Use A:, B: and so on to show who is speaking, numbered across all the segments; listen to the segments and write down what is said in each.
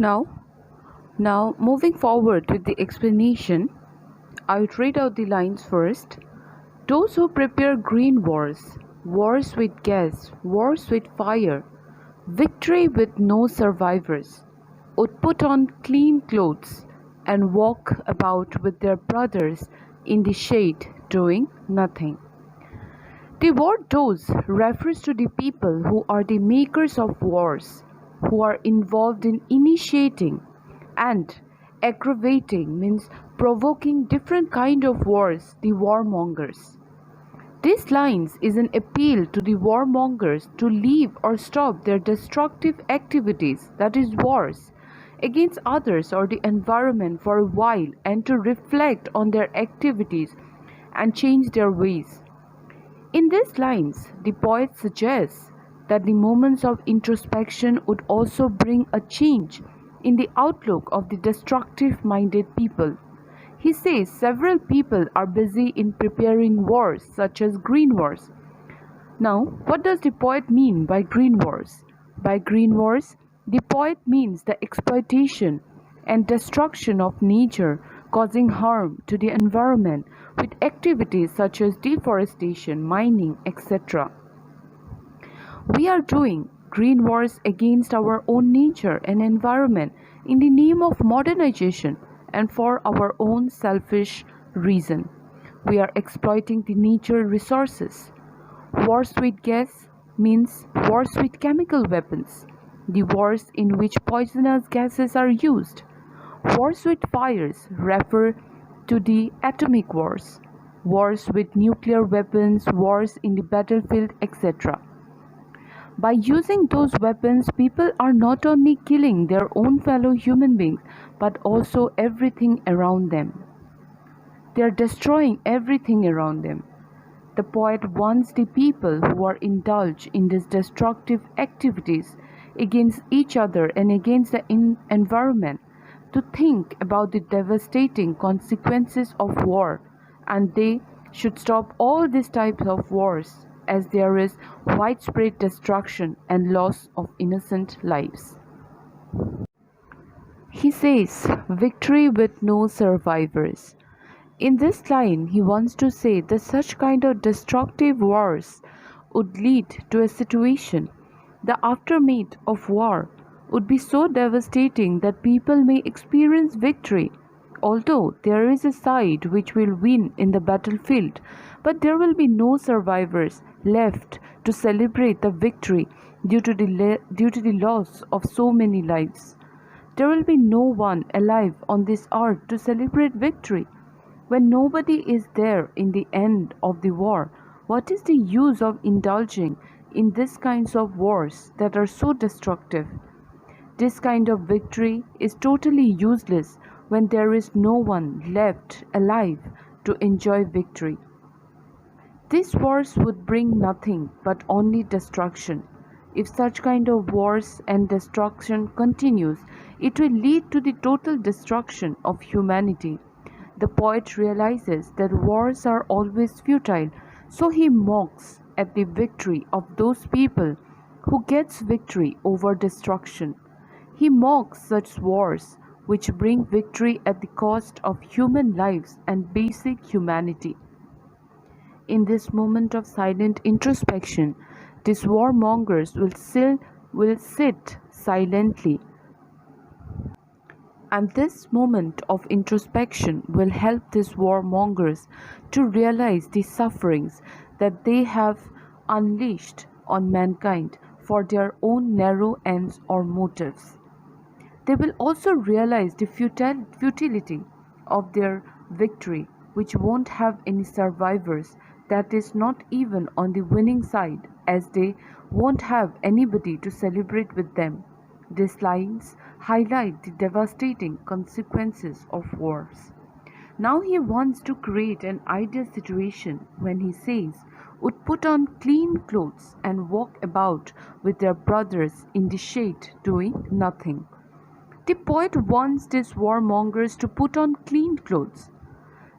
A: Now, now moving forward with the explanation, I would read out the lines first. Those who prepare green wars, wars with gas, wars with fire, victory with no survivors, would put on clean clothes and walk about with their brothers in the shade doing nothing. The word those refers to the people who are the makers of wars, who are involved in initiating and aggravating means provoking different kind of wars, the warmongers. These lines is an appeal to the warmongers to leave or stop their destructive activities, that is wars, against others or the environment for a while and to reflect on their activities and change their ways. In these lines, the poet suggests that the moments of introspection would also bring a change in the outlook of the destructive-minded people. He says several people are busy in preparing wars such as green wars. Now, what does the poet mean by green wars? By green wars, the poet means the exploitation and destruction of nature causing harm to the environment with activities such as deforestation, mining, etc. We are doing green wars against our own nature and environment in the name of modernization and for our own selfish reason. We are exploiting the nature resources. Wars with gas means wars with chemical weapons, the wars in which poisonous gases are used. Wars with fires refer to the atomic wars, wars with nuclear weapons, wars in the battlefield, etc. By using those weapons, people are not only killing their own fellow human beings, but also everything around them. They are destroying everything around them. The poet wants the people who are indulged in these destructive activities against each other and against the environment to think about the devastating consequences of war, and they should stop all these types of wars as there is widespread destruction and loss of innocent lives. He says, victory with no survivors. In this line, he wants to say that such kind of destructive wars would lead to a situation. The aftermath of war would be so devastating that people may experience victory, although there is a side which will win in the battlefield, but there will be no survivors left to celebrate the victory due to the loss of so many lives. There will be no one alive on this earth to celebrate victory. When nobody is there in the end of the war, what is the use of indulging in these kinds of wars that are so destructive? This kind of victory is totally useless when there is no one left alive to enjoy victory. These wars would bring nothing but only destruction. If such kind of wars and destruction continues, it will lead to the total destruction of humanity. The poet realizes that wars are always futile, so he mocks at the victory of those people who gets victory over destruction. He mocks such wars which bring victory at the cost of human lives and basic humanity. In this moment of silent introspection, these warmongers will sit silently, and this moment of introspection will help these warmongers to realize the sufferings that they have unleashed on mankind for their own narrow ends or motives. They will also realize the futility of their victory, which won't have any survivors, that is not even on the winning side, as they won't have anybody to celebrate with them. These lines highlight the devastating consequences of wars. Now he wants to create an ideal situation when he says, would put on clean clothes and walk about with their brothers in the shade doing nothing. The poet wants these warmongers to put on clean clothes.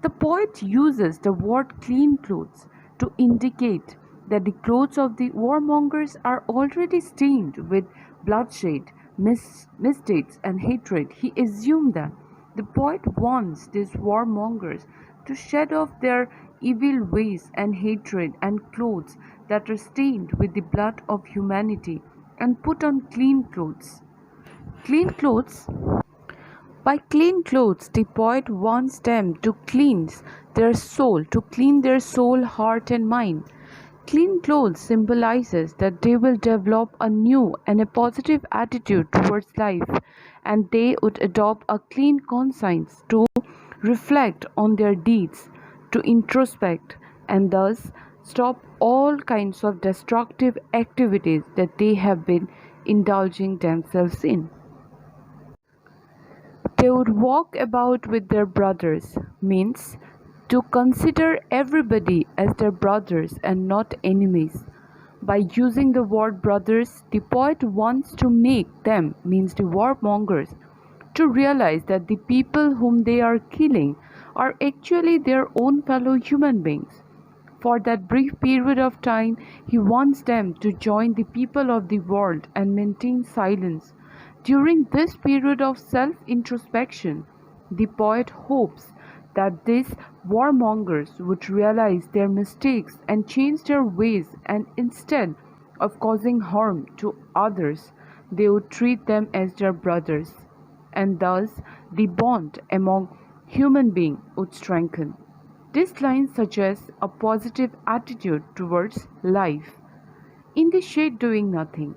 A: The poet uses the word clean clothes to indicate that the clothes of the warmongers are already stained with bloodshed mistakes, and hatred, he assumed that the poet wants these warmongers to shed off their evil ways and hatred and clothes that are stained with the blood of humanity and put on clean clothes. Clean clothes? By clean clothes, the poet wants them to clean their soul, heart, and mind. Clean clothes symbolizes that they will develop a new and a positive attitude towards life, and they would adopt a clean conscience to reflect on their deeds, to introspect, and thus stop all kinds of destructive activities that they have been indulging themselves in. They would walk about with their brothers, means to consider everybody as their brothers and not enemies. By using the word brothers, the poet wants to make them, means the warmongers, to realize that the people whom they are killing are actually their own fellow human beings. For that brief period of time, he wants them to join the people of the world and maintain silence. During this period of self introspection, the poet hopes that these warmongers would realize their mistakes and change their ways, and instead of causing harm to others, they would treat them as their brothers, and thus the bond among human beings would strengthen. This line suggests a positive attitude towards life. In the shade doing nothing,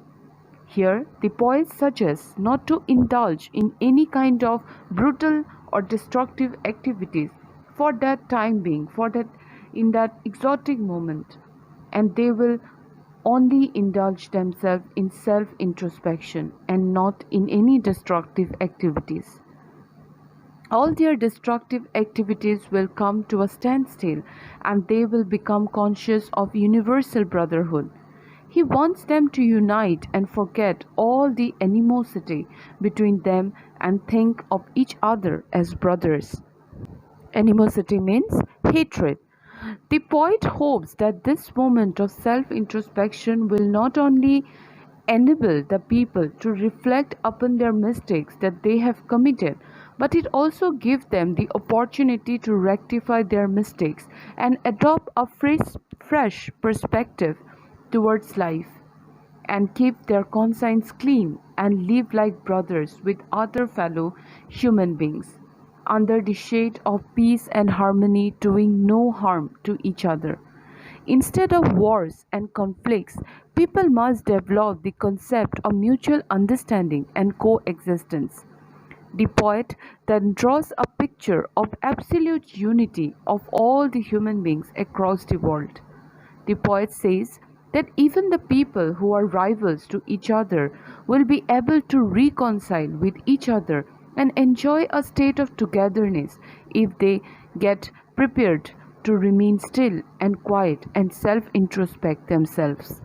A: here the poet suggests not to indulge in any kind of brutal or destructive activities for that time being, for that in that exotic moment, and they will only indulge themselves in self introspection and not in any destructive activities. All their destructive activities will come to a standstill, and they will become conscious of universal brotherhood. He wants them to unite and forget all the animosity between them and think of each other as brothers. Animosity means hatred. The poet hopes that this moment of self introspection will not only enable the people to reflect upon their mistakes that they have committed, but it also gives them the opportunity to rectify their mistakes and adopt a fresh perspective towards life, and keep their conscience clean and live like brothers with other fellow human beings, under the shade of peace and harmony, doing no harm to each other. Instead of wars and conflicts, people must develop the concept of mutual understanding and coexistence. The poet then draws a picture of absolute unity of all the human beings across the world. The poet says that even the people who are rivals to each other will be able to reconcile with each other and enjoy a state of togetherness if they get prepared to remain still and quiet and self introspect themselves.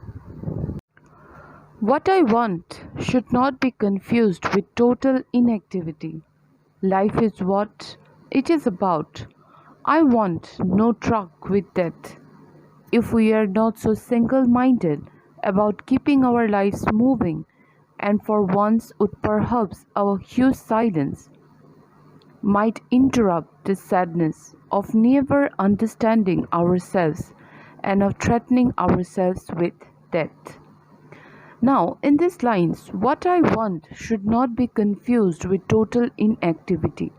A: What I want should not be confused with total inactivity. Life is what it is about. I want no truck with death. If we are not so single minded about keeping our lives moving, and for once would perhaps our huge silence might interrupt the sadness of never understanding ourselves and of threatening ourselves with death. Now, in these lines, what I want should not be confused with total inactivity.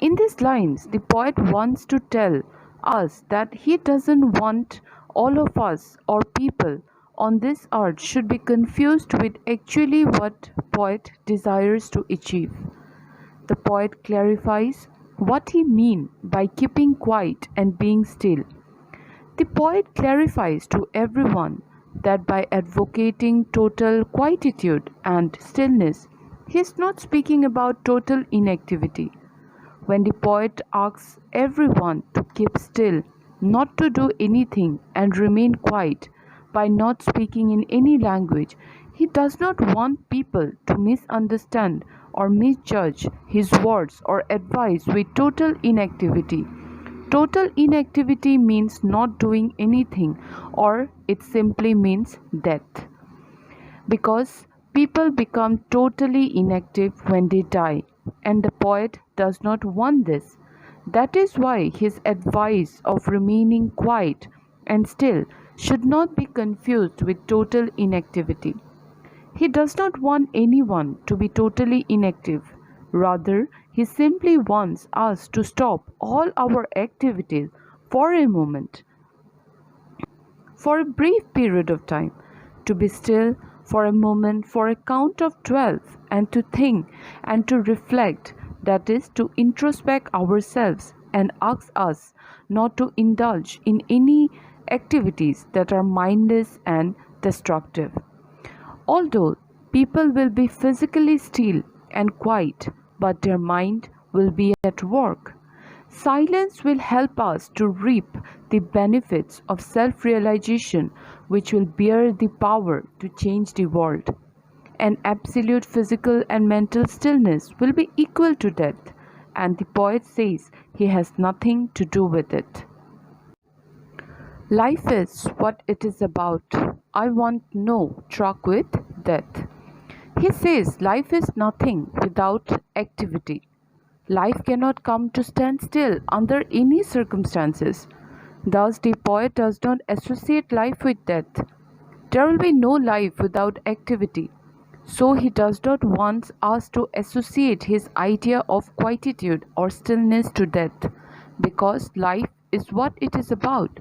A: In these lines, the poet wants to tell us that he doesn't want all of us or people on this earth should be confused with actually what poet desires to achieve. The poet clarifies what he means by keeping quiet and being still. The poet clarifies to everyone that by advocating total quietude and stillness, he is not speaking about total inactivity. When the poet asks everyone to keep still, not to do anything, and remain quiet by not speaking in any language, he does not want people to misunderstand or misjudge his words or advice with total inactivity. Total inactivity means not doing anything, or it simply means death. Because People become totally inactive when they die, and the poet does not want this. That is why his advice of remaining quiet and still should not be confused with total inactivity. He does not want anyone to be totally inactive. Rather, he simply wants us to stop all our activities for a moment, for a brief period of time, to be still for a moment, for a count of 12, and to think and to reflect, that is, to introspect ourselves and ask us not to indulge in any activities that are mindless and destructive. Although people will be physically still and quiet, but their mind will be at work. Silence will help us to reap the benefits of self realization, which will bear the power to change the world. An absolute physical and mental stillness will be equal to death, and the poet says he has nothing to do with it. Life is what it is about. I want no truck with death. He says life is nothing without activity. Life cannot come to stand still under any circumstances. Thus, the poet does not associate life with death. There will be no life without activity. So, he does not want us to associate his idea of quietude or stillness to death, because life is what it is about.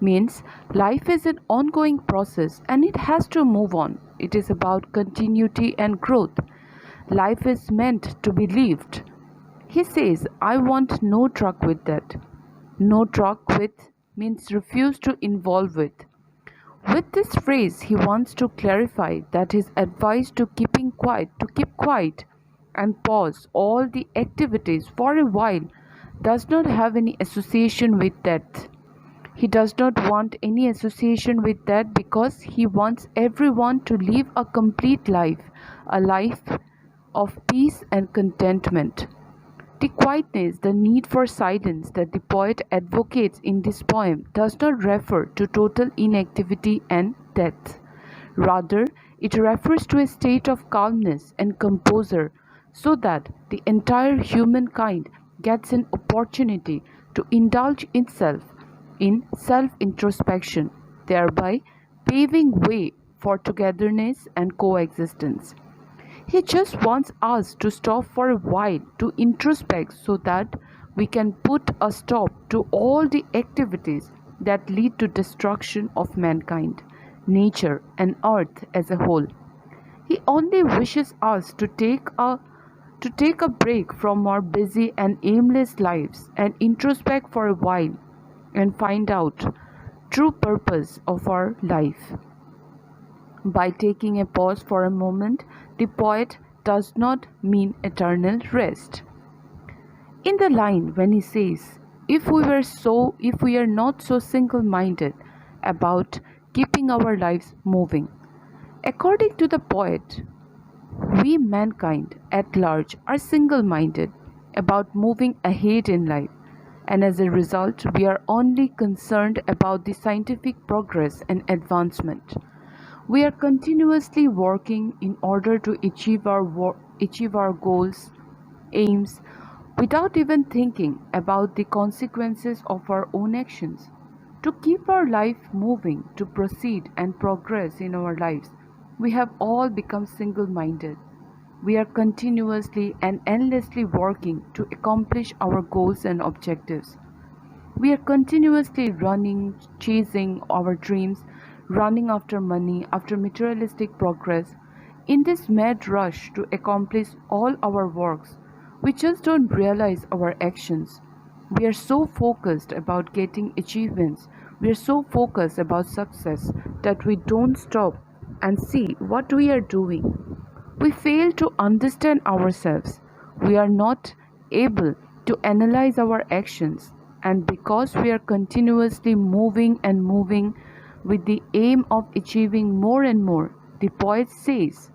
A: Means life is an ongoing process and it has to move on. It is about continuity and growth. Life is meant to be lived. He says, I want no truck with that. No truck with means refuse to involve with. With this phrase, he wants to clarify that his advice to keep quiet and pause all the activities for a while does not have any association with that. He does not want any association with that because he wants everyone to live a complete life, a life of peace and contentment. The quietness, the need for silence that the poet advocates in this poem does not refer to total inactivity and death. Rather, it refers to a state of calmness and composure so that the entire humankind gets an opportunity to indulge itself in self introspection, thereby paving way for togetherness and coexistence. He just wants us to stop for a while to introspect so that we can put a stop to all the activities that lead to destruction of mankind, nature and earth as a whole. He only wishes us to take a break from our busy and aimless lives and introspect for a while and find out true purpose of our life. By taking a pause for a moment, the poet does not mean eternal rest. In the line when he says, if we are not so single-minded about keeping our lives moving. According to the poet, we mankind at large are single-minded about moving ahead in life, and as a result, we are only concerned about the scientific progress and advancement. We are continuously working in order to achieve our goals, aims, without even thinking about the consequences of our own actions. To keep our life moving, to proceed and progress in our lives, we have all become single minded. We are continuously and endlessly working to accomplish our goals and objectives. We are continuously running, chasing our dreams, running after money, after materialistic progress. In this mad rush to accomplish all our works, we just don't realize our actions. We are so focused about getting achievements, we are so focused about success that we don't stop and see what we are doing. We fail to understand ourselves. We are not able to analyze our actions, and because we are continuously moving and moving with the aim of achieving more and more, the poet says,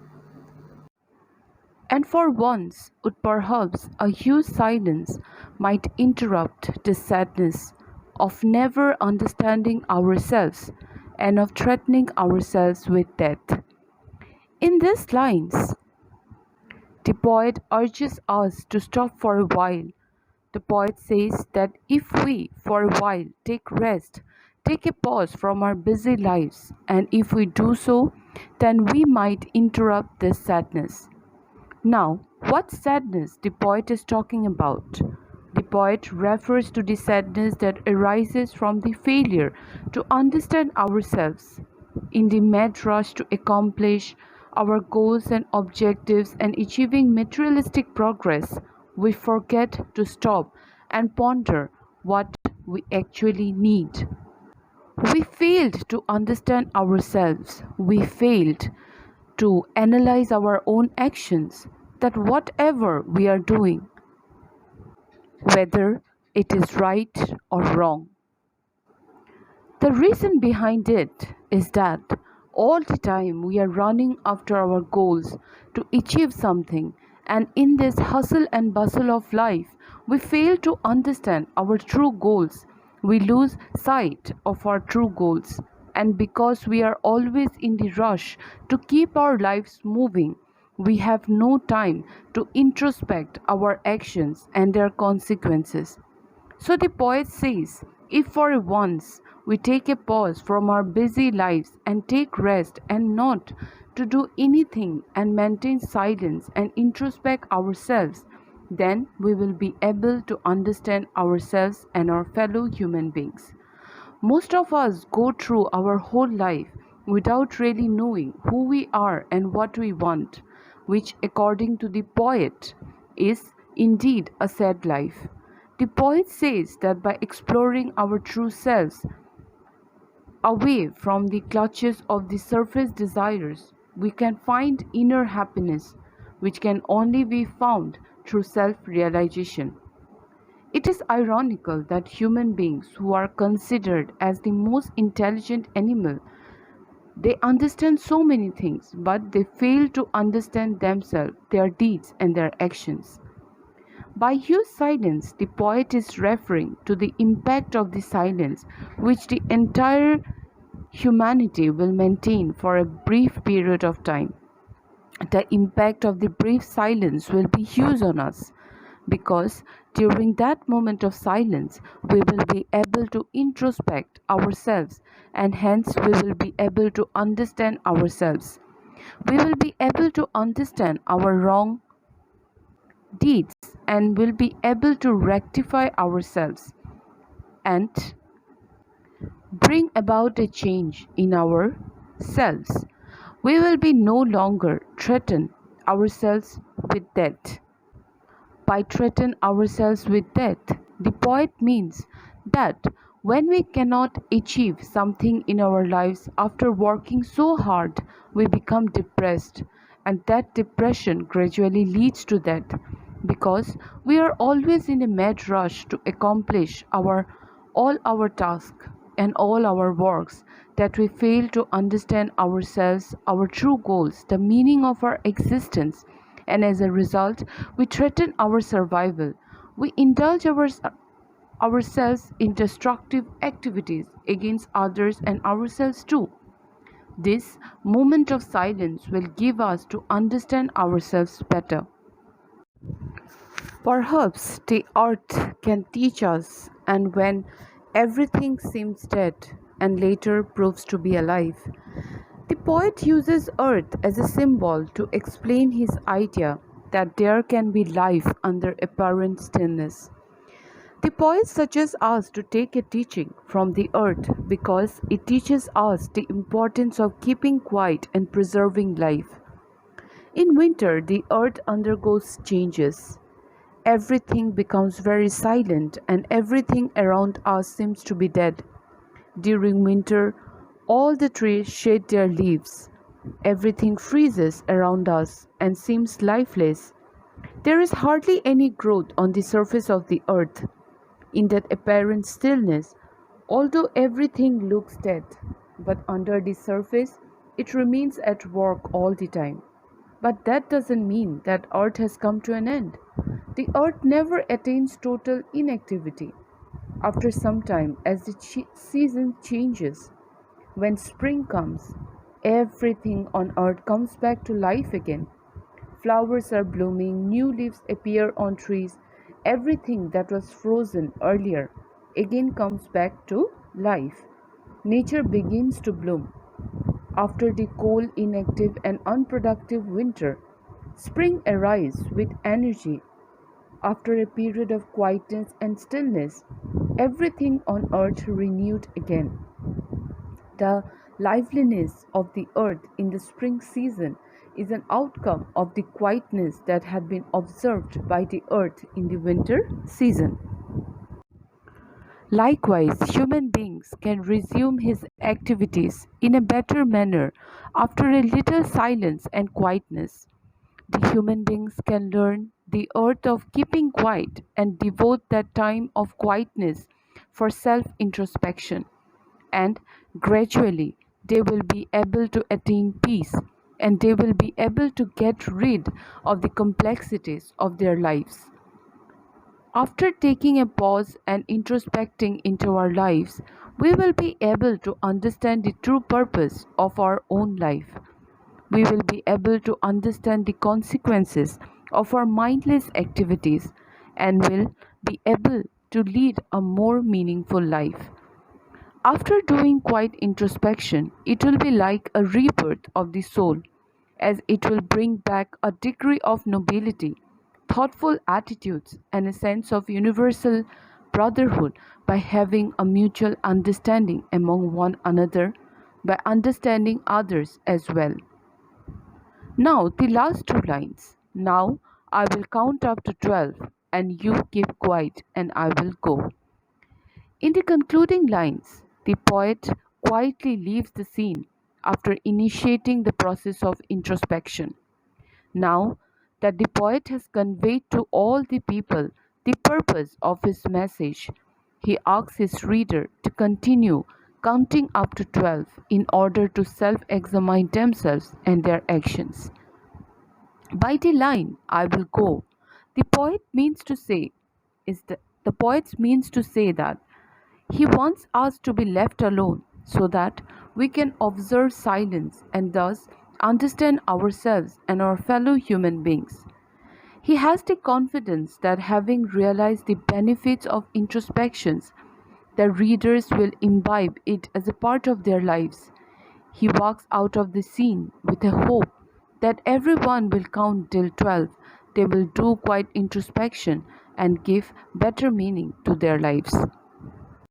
A: and for once would perhaps a huge silence might interrupt the sadness of never understanding ourselves and of threatening ourselves with death. In these lines, the poet urges us to stop for a while. The poet says that if we, for a while, take rest, take a pause from our busy lives, and if we do so, then we might interrupt this sadness. Now, what sadness the poet is talking about? The poet refers to the sadness that arises from the failure to understand ourselves. In the mad rush to accomplish our goals and objectives and achieving materialistic progress, we forget to stop and ponder what we actually need. We failed to understand ourselves. We failed to analyze our own actions, that whatever we are doing, whether it is right or wrong. The reason behind it is that all the time we are running after our goals to achieve something, and in this hustle and bustle of life, we fail to understand our true goals. We lose sight of our true goals, and because we are always in the rush to keep our lives moving, we have no time to introspect our actions and their consequences. So the poet says, if for once we take a pause from our busy lives and take rest and not to do anything and maintain silence and introspect ourselves, then we will be able to understand ourselves and our fellow human beings. Most of us go through our whole life without really knowing who we are and what we want, which, according to the poet, is indeed a sad life. The poet says that by exploring our true selves away from the clutches of the surface desires, we can find inner happiness, which can only be found through self realization. It is ironical that human beings who are considered as the most intelligent animal, they understand so many things, but they fail to understand themselves, their deeds and their actions. By use silence, the poet is referring to the impact of the silence which the entire humanity will maintain for a brief period of time. The impact of the brief silence will be huge on us, because during that moment of silence we will be able to introspect ourselves, and hence we will be able to understand ourselves. We will be able to understand our wrong deeds and will be able to rectify ourselves and bring about a change in ourselves. We will be no longer threaten ourselves with death. By threaten ourselves with death, the poet means that when we cannot achieve something in our lives after working so hard, we become depressed, and that depression gradually leads to death, because we are always in a mad rush to accomplish all our tasks and all our works, that we fail to understand ourselves, our true goals, the meaning of our existence, and as a result, we threaten our survival. We indulge ourselves in destructive activities against others and ourselves too. This moment of silence will give us to understand ourselves better. Perhaps the earth can teach us, and when everything seems dead and later proves to be alive, the poet uses earth as a symbol to explain his idea that there can be life under apparent stillness. The poet suggests us to take a teaching from the earth because it teaches us the importance of keeping quiet and preserving life. In winter, the earth undergoes changes. Everything becomes very silent and everything around us seems to be dead. During winter, all the trees shed their leaves. Everything freezes around us and seems lifeless. There is hardly any growth on the surface of the earth. In that apparent stillness, although everything looks dead, but under the surface, it remains at work all the time. But that doesn't mean that earth has come to an end. The earth never attains total inactivity. After some time, as the season changes, when spring comes, Everything on earth comes back to life again. Flowers are blooming, new leaves appear on trees. Everything that was frozen earlier again comes back to life. Nature begins to bloom. After the cold, inactive, and unproductive winter, spring arrives with energy. After a period of quietness and stillness, everything on earth renewed again. The liveliness of the earth in the spring season is an outcome of the quietness that had been observed by the earth in the winter season. Likewise, human beings can resume his activities in a better manner after a little silence and quietness. The human beings can learn the art of keeping quiet and devote that time of quietness for self introspection, and gradually they will be able to attain peace and they will be able to get rid of the complexities of their lives. After taking a pause and introspecting into our lives, we will be able to understand the true purpose of our own life. We will be able to understand the consequences of our mindless activities and will be able to lead a more meaningful life. After doing quiet introspection, it will be like a rebirth of the soul, as it will bring back a degree of nobility, thoughtful attitudes, and a sense of universal brotherhood by having a mutual understanding among one another, by understanding others as well. Now, the last two lines. Now, I will count up to 12, and you keep quiet, and I will go. In the concluding lines, the poet quietly leaves the scene after initiating the process of introspection. Now that the poet has conveyed to all the people the purpose of his message, he asks his reader to continue counting up to 12 in order to self examine themselves and their actions. By the line, I will go, the poet means to say the poet means to say that he wants us to be left alone so that we can observe silence and thus understand ourselves and our fellow human beings. He has the confidence that having realized the benefits of introspections, the readers will imbibe it as a part of their lives. He walks out of the scene with a hope that everyone will count till 12. They will do quiet introspection and give better meaning to their lives.